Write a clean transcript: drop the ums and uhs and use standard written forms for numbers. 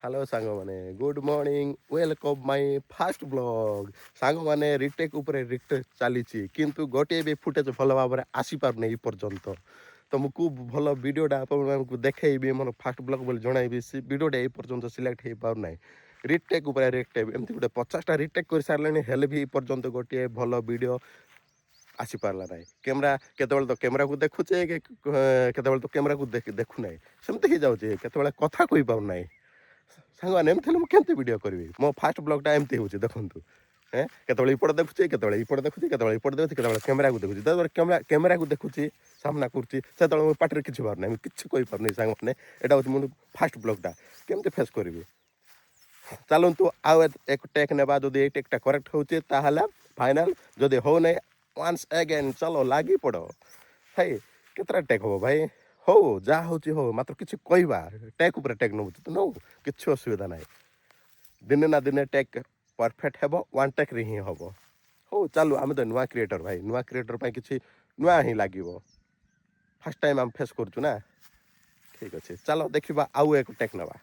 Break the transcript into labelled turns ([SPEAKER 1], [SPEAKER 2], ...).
[SPEAKER 1] hello सांगमाने good morning welcome my first blog सांगमाने retake ऊपर रिटेक चली किंतु गोटे भी फुटेज भल भाव में आसी पारने ए पर्यंत तो मुझे भल वीडियोटा आपको देखी मोर फास्ट ब्लॉग बोली जनइबी से वीडियोटा ए पर्यंत सिलेक्ट हो पार ना रिटेक ऊपर रिटेक एमती गोटे 50टा रिटेक कर सारे हेले भी पर्यंत गोटे भल वीडियो आसी पारला ना कैमरा केतबेले तो कैमरा को देखुचे केतबेले तो कैमरा को देखु ना सेमती हो जाऊे केतबेले कथा कही पार ना सांगने एमती मुझे केमती वीडियो करी मो फास्ट ब्लॉगटा एमती हो देखूँ हैं केतबेले इपट देखुचे केतबेले इपट देखुचे केतबेले इपट देखुचे केतबेले कैमरा को देखुचे कैमरा को देखुची सामना करुच्ची से पार्टी किसी पार ना किसी कही पार नहीं सांगने यहाँ हूँ मोर फास्ट ब्लॉगटा केमती फेस करी चलतु आउ एक टेक नेबा जदि ये टेकटा करेक्ट होचे ताहले फाइनल जदि हो नहीं वंस अगेन चलो लागी पड़ है केतरा टेक हो भाई हो जहाँ हो मात्र किसी कहवा टेक उपर टेक नौ तो नौ किसी असुविधा ना दिने ना दिने टेक परफेक्ट हे वन टेक रे ही हम हो चलू आम तो नुआ क्रिएटर भाई नुआ क्रिएटर किसी नुआ ही लगे फास्ट टाइम आम फेस करूँ ना ठीक अच्छे चलो देखा आउ एक टेक नवा